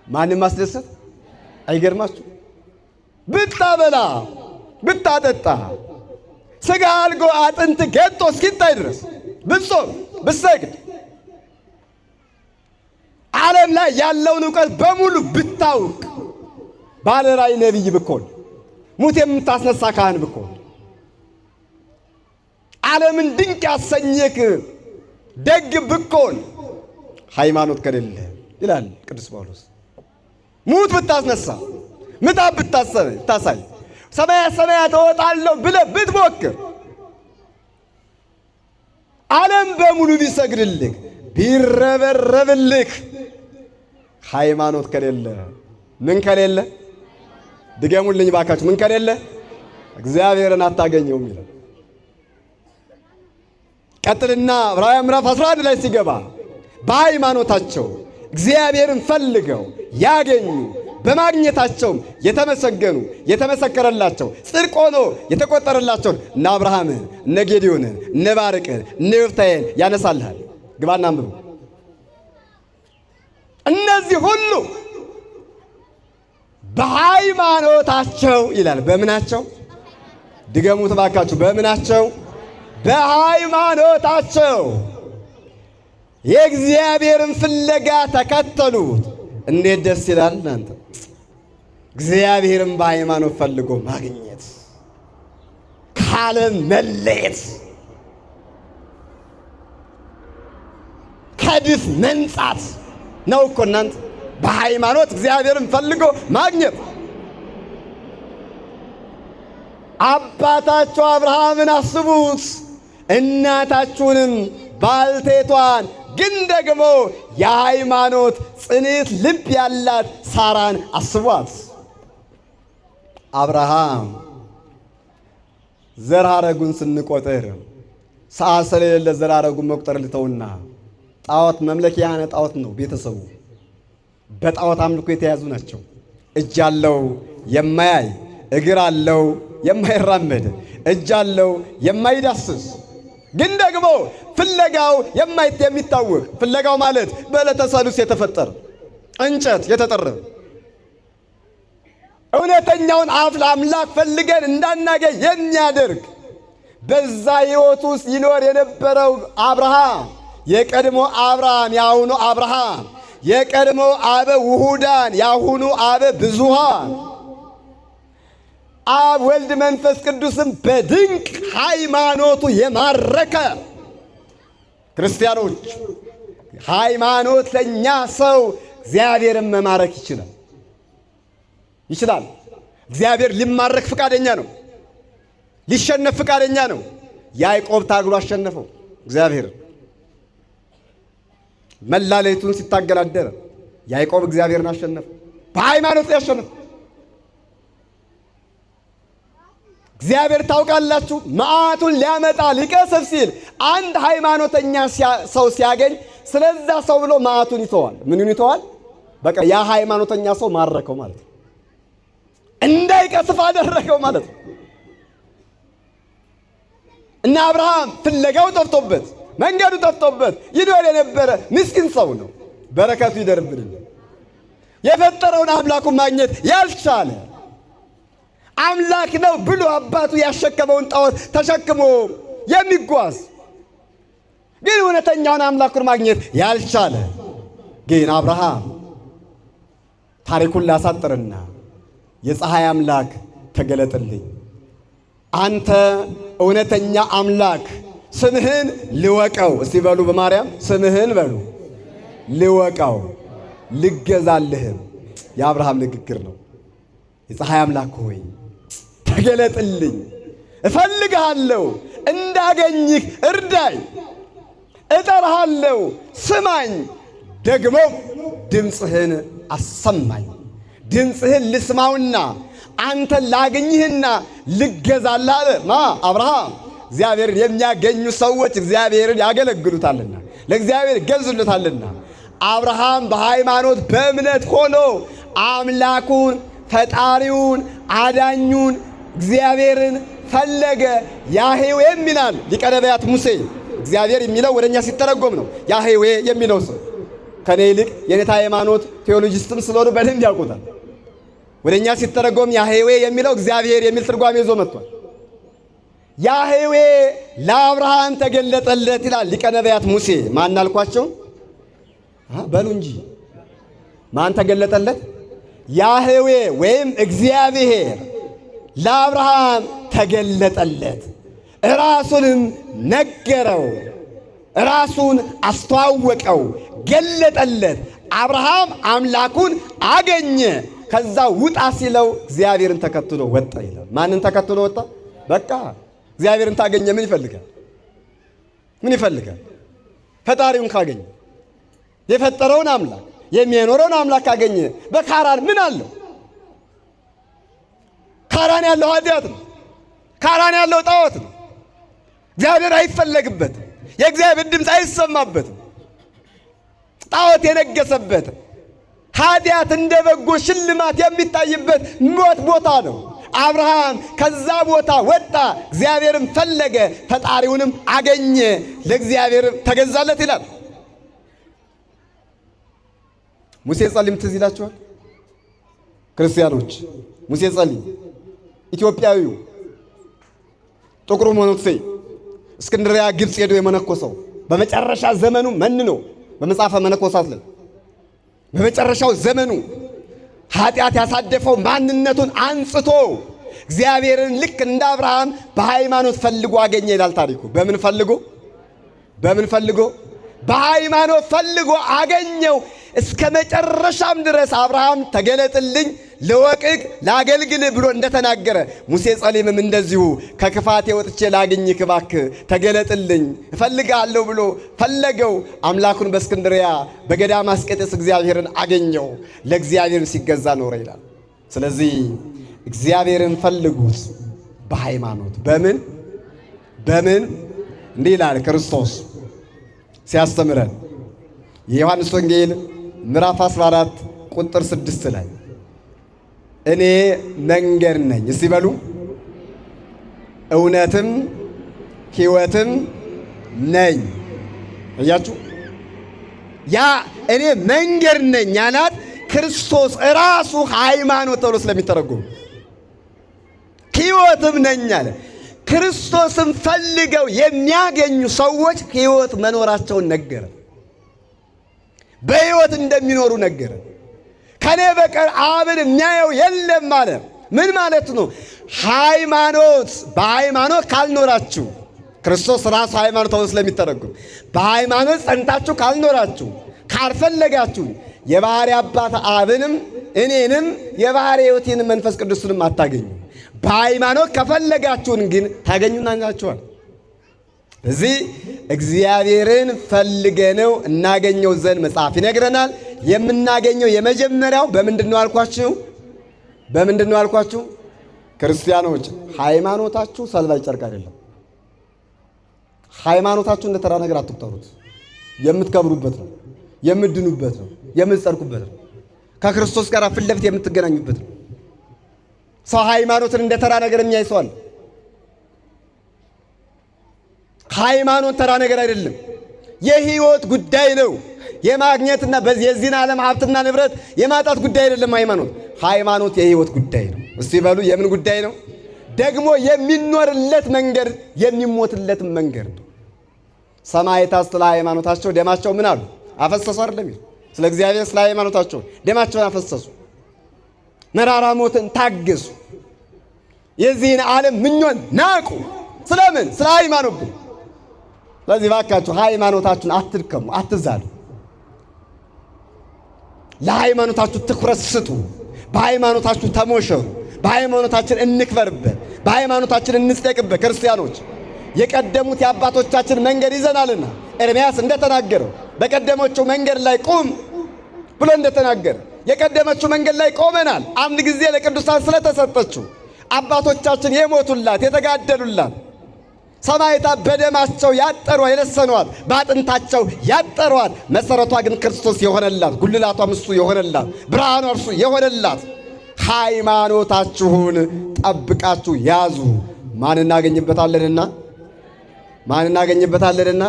ማንም ማስደሰት አይገርማችሁ? ብታበላ ብታጠጣ ሥጋ አልጎ አጥንት ገጦ እስኪታይ ድረስ ብትጾም ብትሰግድ ዓለም ላይ ያለውን ዕውቀት በሙሉ ብታውቅ ባለ ራእይ ነቢይ ብኮን ሙት የምታስነሳ ካህን ብኮን ዓለምን ድንቅ ያሰኘክ ደግ ብኮን ሃይማኖት ከሌለ ይላል ቅዱስ ጳውሎስ፣ ሙት ብታስነሳ ምጣት ብታሳይ ሰማያት እወጣለሁ ብለህ ብትሞክር ዓለም በሙሉ ቢሰግድልህ ቢረበረብልህ ሃይማኖት ከሌለ ምን ከሌለ? ድገሙልኝ ባካችሁ። ምን ከሌለ? እግዚአብሔርን አታገኘውም ይላል። ቀጥልና ዕብራውያን ምዕራፍ 11 ላይ ሲገባ በሃይማኖታቸው እግዚአብሔርን ፈልገው ያገኙ በማግኘታቸውም የተመሰገኑ የተመሰከረላቸው ጽድቅ ሆኖ የተቆጠረላቸውን እነ አብርሃምን፣ እነ ጌዴዎንን፣ እነ ባርቅን፣ እነ ዮፍታሔን ያነሳልሃል። ግባና አንብቡ። እነዚህ ሁሉ በሃይማኖታቸው ይላል። በምናቸው? ድገሙት ባካችሁ። በምናቸው? በሃይማኖታቸው የእግዚአብሔርን ፍለጋ ተከተሉት። እንዴት ደስ ይላል እናንተ! እግዚአብሔርን በሃይማኖት ፈልጎ ማግኘት፣ ከዓለም መለየት፣ ከድፍ መንጻት ነው እኮ እናንተ። በሃይማኖት እግዚአብሔርን ፈልጎ ማግኘት። አባታቸው አብርሃምን አስቡት፣ እናታችሁንም ባልቴቷን ግን ደግሞ የሃይማኖት ጽኔት ልብ ያላት ሳራን አስቧት። አብርሃም ዘር ሐረጉን ስንቆጥር ሰዓት ስለሌለ ዘር ሐረጉን መቁጠር ልተውና ጣዖት መምለክ ያነ ጣዖት ነው። ቤተሰቡ በጣዖት አምልኮ የተያዙ ናቸው። እጅ አለው የማያይ፣ እግር አለው የማይራመድ፣ እጅ አለው የማይዳስስ፣ ግን ደግሞ ፍለጋው የሚታወቅ ፍለጋው ማለት በዕለተ ሰሉስ የተፈጠረ እንጨት የተጠረበ እውነተኛውን አምላክ ፈልገን እንዳናገኝ የሚያደርግ በዛ ሕይወት ውስጥ ይኖር የነበረው አብርሃም፣ የቀድሞ አብርሃም ያሁኑ አብርሃም፣ የቀድሞ አበ ውሁዳን ያሁኑ አበ ብዙሃን፣ አብ ወልድ መንፈስ ቅዱስም በድንቅ ሃይማኖቱ የማረከ ክርስቲያኖች፣ ሃይማኖተኛ ሰው እግዚአብሔርን መማረክ ይችላል። እግዚአብሔር ሊማረክ ፍቃደኛ ነው። ሊሸነፍ ፍቃደኛ ነው። ያዕቆብ ታግሎ አሸነፈው እግዚአብሔር። መላለይቱን ሲታገል አደረ። ያዕቆብ እግዚአብሔርን አሸነፈው። በሃይማኖት ያሸነፈ እግዚአብሔር ታውቃላችሁ፣ መዓቱን ሊያመጣ ሊቀስፍ ሲል አንድ ሃይማኖተኛ ሰው ሲያገኝ ስለዛ ሰው ብሎ መዓቱን ይተዋል። ምኑን ይተዋል? በቃ ያ ሃይማኖተኛ ሰው ማረከው ማለት ነው። እንዳይቀስፍ አደረገው ማለት ነው። እና አብርሃም ፍለጋው ጠፍቶበት መንገዱ ጠፍቶበት ይኖር የነበረ ምስኪን ሰው ነው። በረከቱ ይደርብልን። የፈጠረውን አምላኩን ማግኘት ያልቻለ አምላክ ነው ብሎ አባቱ ያሸከመውን ጣዖት ተሸክሞ የሚጓዝ ግን እውነተኛውን አምላኩን ማግኘት ያልቻለ ግን አብርሃም ታሪኩን ላሳጥርና የፀሐይ አምላክ ተገለጥልኝ፣ አንተ እውነተኛ አምላክ ስምህን ልወቀው። እስቲ በሉ በማርያም ስምህን በሉ ልወቀው፣ ልገዛልህም። የአብርሃም ንግግር ነው። የፀሐይ አምላክ ሆይ ተገለጥልኝ፣ እፈልግሃለሁ፣ እንዳገኝህ እርዳኝ፣ እጠራሃለሁ፣ ስማኝ፣ ደግሞ ድምፅህን አሰማኝ። ድምፅህን ልስማውና አንተን ላገኝህና ልገዛልህ አለ ማ አብርሃም። እግዚአብሔርን የሚያገኙ ሰዎች እግዚአብሔርን ያገለግሉታልና ለእግዚአብሔር ይገዙለታልና። አብርሃም በሃይማኖት በእምነት ሆኖ አምላኩን ፈጣሪውን አዳኙን እግዚአብሔርን ፈለገ። ያህዌም ይላል ሊቀ ነቢያት ሙሴ። እግዚአብሔር የሚለው ወደኛ ሲተረጎም ነው ያህዌ የሚለው ሰው። ከኔ ይልቅ የኔታ ሃይማኖት ቴዎሎጂስትም ስለሆኑ በደንብ ያውቁታል። ወደኛ ሲተረጎም ያህዌ የሚለው እግዚአብሔር የሚል ትርጓሜ ይዞ መጥቷል። ያህዌ ለአብርሃም ተገለጠለት ይላል ሊቀ ነቢያት ሙሴ። ማን አልኳቸው? በሉ እንጂ ማን ተገለጠለት? ያህዌ ወይም እግዚአብሔር ለአብርሃም ተገለጠለት፣ ራሱንም ነገረው፣ ራሱን አስተዋወቀው፣ ገለጠለት። አብርሃም አምላኩን አገኘ። ከዛ ውጣ ሲለው እግዚአብሔርን ተከትሎ ወጣ ይላል። ማንን ተከትሎ ወጣ? በቃ እግዚአብሔርን ታገኘ ምን ይፈልጋል? ምን ይፈልጋል? ፈጣሪውን ካገኘ የፈጠረውን አምላክ የሚያኖረውን አምላክ ካገኘ በካራን ምን አለው? ካራን ያለው ኃጢአት ነው። ካራን ያለው ጣዖት ነው። እግዚአብሔር ኃጢአት እንደ በጎ ሽልማት የሚታይበት ቦታ ነው። አብርሃም ከዛ ቦታ ወጣ፣ እግዚአብሔርን ፈለገ፣ ፈጣሪውንም አገኘ፣ ለእግዚአብሔር ተገዛለት ይላል። ሙሴ ጸሊም ትዝ ይላችኋል ክርስቲያኖች? ሙሴ ጸሊም ኢትዮጵያዊው ጥቁሩ መነኩሴ እስክንድርያ ግብፅ ሄዶ የመነኮሰው በመጨረሻ ዘመኑ መንኖ በመጽሐፈ መነኮሳት ላይ በመጨረሻው ዘመኑ ኃጢአት ያሳደፈው ማንነቱን አንጽቶ እግዚአብሔርን ልክ እንደ አብርሃም በሃይማኖት ፈልጎ አገኘ ይላል ታሪኩ። በምን ፈልጎ? በሃይማኖት ፈልጎ አገኘው። እስከ መጨረሻም ድረስ አብርሃም ተገለጥልኝ፣ ልወቅቅ፣ ላገልግል ብሎ እንደተናገረ ሙሴ ጸሊምም እንደዚሁ ከክፋቴ ወጥቼ ላግኝህ እባክህ ተገለጥልኝ እፈልጋለሁ ብሎ ፈለገው። አምላኩን በእስክንድርያ በገዳመ አስቄጥስ እግዚአብሔርን አገኘው፣ ለእግዚአብሔር ሲገዛ ኖረ ይላል። ስለዚህ እግዚአብሔርን ፈልጉት በሃይማኖት። በምን እንዲህ ይላል ክርስቶስ ሲያስተምረን የዮሐንስ ወንጌል ምዕራፍ 14 ቁጥር 6 ላይ እኔ መንገድ ነኝ፣ እስቲ በሉ፣ እውነትም ሕይወትም ነኝ። እያችሁ ያ እኔ መንገድ ነኝ ያላት ክርስቶስ ራሱ ሃይማኖት ተብሎ ስለሚተረጎም ሕይወትም ነኝ አለ። ክርስቶስን ፈልገው የሚያገኙ ሰዎች ሕይወት መኖራቸውን ነገረ። በሕይወት እንደሚኖሩ ነገረ። ከኔ በቀር አብን የሚያየው የለም አለ። ምን ማለት ነው? በሃይማኖት ካልኖራችሁ፣ ክርስቶስ ራሱ ሃይማኖት ተብሎ ስለሚተረጎም በሃይማኖት ጸንታችሁ ካልኖራችሁ፣ ካልፈለጋችሁ የባሕርይ አባት አብንም እኔንም የባሕርይ ሕይወቴንም መንፈስ ቅዱስንም አታገኙ። በሃይማኖት ከፈለጋችሁን ግን ታገኙናላችኋል። እዚህ እግዚአብሔርን ፈልገነው እናገኘው ዘንድ መጽሐፍ ይነግረናል። የምናገኘው የመጀመሪያው በምንድነው አልኳችሁ? ክርስቲያኖች ሃይማኖታችሁ ሰልባጅ ጨርቅ አይደለም። ሃይማኖታችሁ እንደ ተራ ነገር አትቁጠሩት። የምትከብሩበት ነው፣ የምትድኑበት ነው፣ የምትጸድቁበት ነው፣ ከክርስቶስ ጋር ፊት ለፊት የምትገናኙበት ነው። ሰው ሃይማኖትን እንደ ተራ ነገር የሚያይ ሰው አለ። ሃይማኖት ተራ ነገር አይደለም፣ የህይወት ጉዳይ ነው። የማግኘትና የዚህን ዓለም ሀብትና ንብረት የማጣት ጉዳይ አይደለም። ሃይማኖት የህይወት ጉዳይ ነው። እስቲ በሉ የምን ጉዳይ ነው? ደግሞ የሚኖርለት መንገድ የሚሞትለት መንገድ ነው። ሰማዕታት ስለ ሃይማኖታቸው ደማቸው ምን አሉ? አፈሰሱ አይደለም? ስለ እግዚአብሔር ስለ ሃይማኖታቸው ደማቸውን አፈሰሱ። መራራ ሞትን ታገሱ። የዚህን ዓለም ምኞት ናቁ። ስለምን? ስለ ሃይማኖት። ስለዚህ ባካችሁ ሃይማኖታችሁን አትድከሙ፣ አትዛሉ። ለሃይማኖታችሁ ትኩረት ስጡ። በሃይማኖታችሁ ተሞሸሩ። በሃይማኖታችን እንክበርበት፣ በሃይማኖታችን እንጽደቅበት። ክርስቲያኖች የቀደሙት የአባቶቻችን መንገድ ይዘናልና ኤርምያስ እንደተናገረው በቀደመችው መንገድ ላይ ቁም ብሎ እንደተናገረ የቀደመችው መንገድ ላይ ቆመናል። አንድ ጊዜ ለቅዱሳን ስለተሰጠችው አባቶቻችን የሞቱላት የተጋደሉላት ሰማዕታት በደማቸው ያጠሯት የለሰኗት በአጥንታቸው ያጠሯት መሰረቷ ግን ክርስቶስ የሆነላት ጉልላቷም እሱ የሆነላት ብርሃኗ እርሱ የሆነላት ሃይማኖታችሁን ጠብቃችሁ ያዙ። ማን እናገኝበታለንና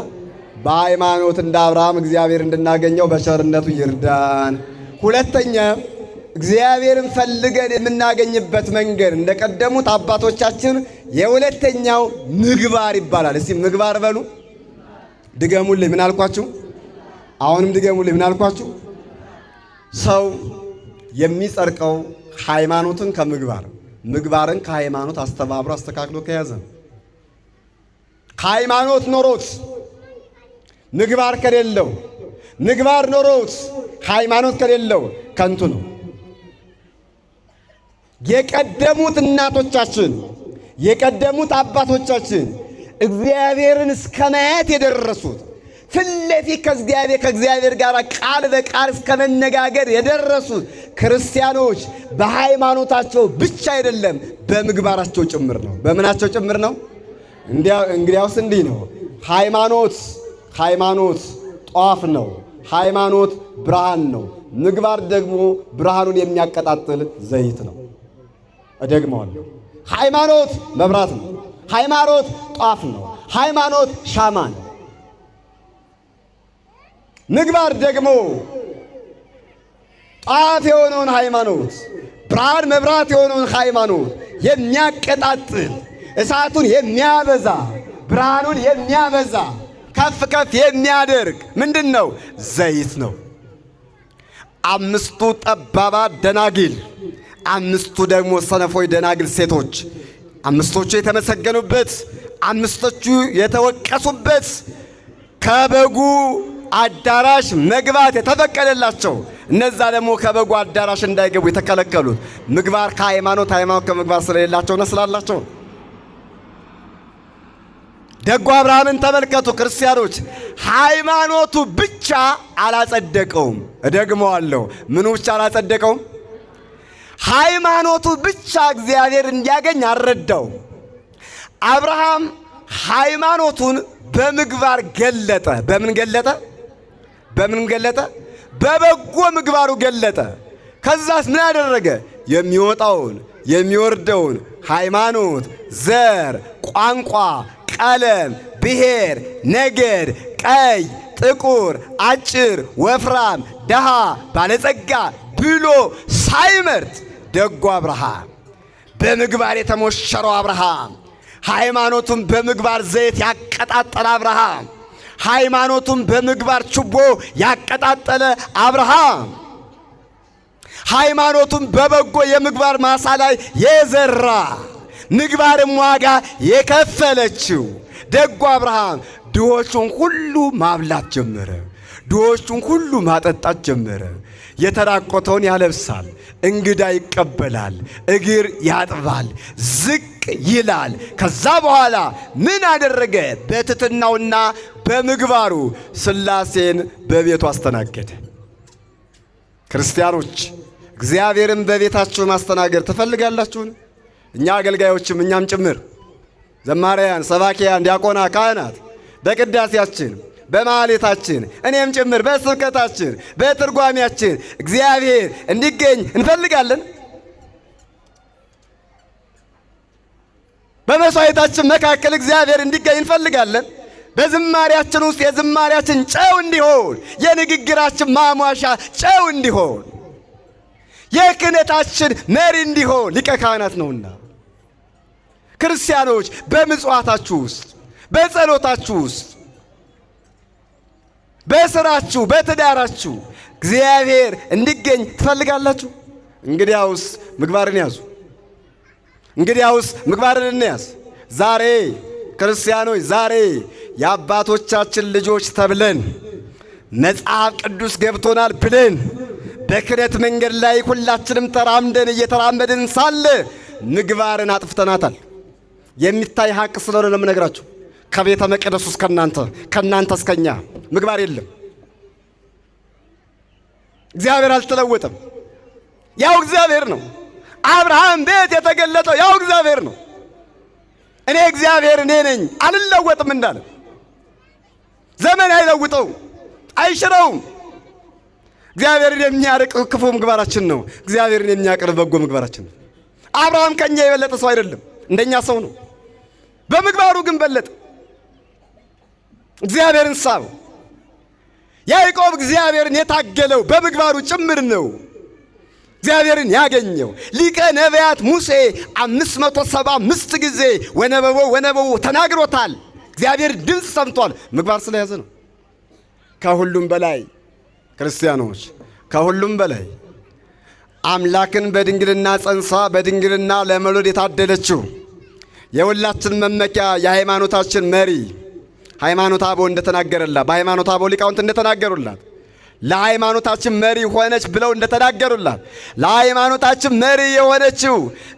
በሃይማኖት እንደ አብርሃም እግዚአብሔር እንድናገኘው በቸርነቱ ይርዳን። ሁለተኛ እግዚአብሔርን ፈልገን የምናገኝበት መንገድ እንደቀደሙት አባቶቻችን የሁለተኛው ምግባር ይባላል። እስቲ ምግባር በሉ። ድገሙልኝ። ምን አልኳችሁ? አሁንም ድገሙልኝ። ምን አልኳችሁ? ሰው የሚጸድቀው ሃይማኖትን ከምግባር ምግባርን ከሃይማኖት አስተባብሮ አስተካክሎ ከያዘ ሃይማኖት ኖሮት ምግባር ከሌለው ምግባር ኖሮት ሃይማኖት ከሌለው ከንቱ ነው። የቀደሙት እናቶቻችን የቀደሙት አባቶቻችን እግዚአብሔርን እስከ ማየት የደረሱት ፊት ለፊት ከእግዚአብሔር ጋር ቃል በቃል እስከ መነጋገር የደረሱት ክርስቲያኖች በሃይማኖታቸው ብቻ አይደለም በምግባራቸው ጭምር ነው። በምናቸው ጭምር ነው? እንግዲያውስ እንዲህ ነው። ሃይማኖት ጧፍ ነው። ሃይማኖት ብርሃን ነው። ምግባር ደግሞ ብርሃኑን የሚያቀጣጥል ዘይት ነው። እደግመዋለሁ። ሃይማኖት መብራት ነው። ሃይማኖት ጧፍ ነው። ሃይማኖት ሻማ ነው። ምግባር ደግሞ ጧፍ የሆነውን ሃይማኖት፣ ብርሃን መብራት የሆነውን ሃይማኖት የሚያቀጣጥል፣ እሳቱን የሚያበዛ፣ ብርሃኑን የሚያበዛ፣ ከፍ ከፍ የሚያደርግ ምንድን ነው? ዘይት ነው። አምስቱ ጠባባት ደናግል፣ አምስቱ ደግሞ ሰነፎች ደናግል ሴቶች፣ አምስቶቹ የተመሰገኑበት፣ አምስቶቹ የተወቀሱበት፣ ከበጉ አዳራሽ መግባት የተፈቀደላቸው፣ እነዛ ደግሞ ከበጉ አዳራሽ እንዳይገቡ የተከለከሉት ምግባር ከሃይማኖት፣ ሃይማኖት ከምግባር ስለሌላቸውና ስላላቸው። ደጉ አብርሃምን ተመልከቱ ክርስቲያኖች። ሃይማኖቱ ብቻ አላጸደቀውም። እደግመዋለሁ። ምኑ ብቻ አላጸደቀውም? ሃይማኖቱ ብቻ እግዚአብሔር እንዲያገኝ አልረዳው። አብርሃም ሃይማኖቱን በምግባር ገለጠ። በምን ገለጠ? በምን ገለጠ? በበጎ ምግባሩ ገለጠ። ከዛስ ምን አደረገ? የሚወጣውን የሚወርደውን ሃይማኖት፣ ዘር፣ ቋንቋ፣ ቀለም፣ ብሔር፣ ነገድ፣ ቀይ፣ ጥቁር፣ አጭር፣ ወፍራም፣ ደሃ፣ ባለጸጋ ብሎ ሳይመርጥ ደጉ አብርሃም፣ በምግባር የተሞሸረው አብርሃም፣ ሃይማኖቱን በምግባር ዘይት ያቀጣጠለ አብርሃም፣ ሃይማኖቱን በምግባር ችቦ ያቀጣጠለ አብርሃም፣ ሃይማኖቱን በበጎ የምግባር ማሳ ላይ የዘራ ምግባርም ዋጋ የከፈለችው ደጉ አብርሃም ድሆቹን ሁሉ ማብላት ጀመረ። ድሆቹን ሁሉ ማጠጣት ጀመረ። የተራቆተውን ያለብሳል፣ እንግዳ ይቀበላል፣ እግር ያጥባል፣ ዝቅ ይላል። ከዛ በኋላ ምን አደረገ? በትሕትናውና በምግባሩ ሥላሴን በቤቱ አስተናገደ። ክርስቲያኖች እግዚአብሔርን በቤታችሁ ማስተናገድ ትፈልጋላችሁን? እኛ አገልጋዮችም እኛም ጭምር ዘማሪያን፣ ሰባኪያን፣ ዲያቆና፣ ካህናት በቅዳሴያችን በማህሌታችን እኔም ጭምር በስብከታችን በትርጓሜያችን እግዚአብሔር እንዲገኝ እንፈልጋለን። በመሥዋዕታችን መካከል እግዚአብሔር እንዲገኝ እንፈልጋለን። በዝማሬያችን ውስጥ የዝማሬያችን ጨው እንዲሆን፣ የንግግራችን ማሟሻ ጨው እንዲሆን፣ የክህነታችን መሪ እንዲሆን ሊቀ ካህናት ነውና ክርስቲያኖች በምጽዋታችሁ ውስጥ፣ በጸሎታችሁ ውስጥ፣ በስራችሁ፣ በትዳራችሁ እግዚአብሔር እንዲገኝ ትፈልጋላችሁ? እንግዲያውስ ምግባርን ያዙ። እንግዲያውስ ምግባርን እንያዝ። ዛሬ ክርስቲያኖች፣ ዛሬ የአባቶቻችን ልጆች ተብለን መጽሐፍ ቅዱስ ገብቶናል ብለን በክህነት መንገድ ላይ ሁላችንም ተራምደን እየተራመድን ሳለ ምግባርን አጥፍተናታል። የሚታይ ሀቅ ስለሆነ ነው የምነግራችሁ። ከቤተ መቅደስ ውስጥ ከናንተ እስከኛ ምግባር የለም። እግዚአብሔር አልተለወጠም። ያው እግዚአብሔር ነው። አብርሃም ቤት የተገለጠው ያው እግዚአብሔር ነው። እኔ እግዚአብሔር እኔ ነኝ አልለወጥም እንዳለ ዘመን አይለውጠው አይሽረውም። እግዚአብሔርን የሚያርቅ ክፉ ምግባራችን ነው። እግዚአብሔርን የሚያቀርብ በጎ ምግባራችን ነው። አብርሃም ከኛ የበለጠ ሰው አይደለም፣ እንደኛ ሰው ነው። በምግባሩ ግን በለጠ። እግዚአብሔርን ሳበው። ያዕቆብ እግዚአብሔርን የታገለው በምግባሩ ጭምር ነው እግዚአብሔርን ያገኘው። ሊቀ ነቢያት ሙሴ 575 ጊዜ ወነበቦ ተናግሮታል። እግዚአብሔር ድምፅ ሰምቷል። ምግባር ስለያዘ ነው። ከሁሉም በላይ ክርስቲያኖች፣ ከሁሉም በላይ አምላክን በድንግልና ጸንሳ በድንግልና ለመውለድ የታደለችው የሁላችን መመኪያ የሃይማኖታችን መሪ ሃይማኖተ አበው እንደተናገረላት፣ በሃይማኖተ አበው ሊቃውንት እንደተናገሩላት፣ ለሃይማኖታችን መሪ ሆነች ብለው እንደተናገሩላት፣ ለሃይማኖታችን መሪ የሆነችው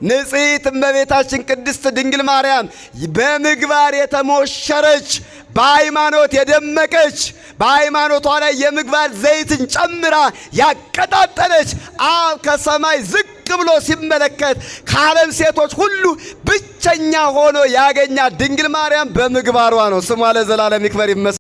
ንጽሕት እመቤታችን ቅድስት ድንግል ማርያም በምግባር የተሞሸረች፣ በሃይማኖት የደመቀች፣ በሃይማኖቷ ላይ የምግባር ዘይትን ጨምራ ያቀጣጠለች፣ አብ ከሰማይ ዝቅ ብሎ ሲመለከት ከዓለም ሴቶች ሁሉ ብቸኛ ሆኖ ያገኛት ድንግል ማርያም በምግባሯ ነው። ስሟ ለዘላለም ይክበር ይመስገን።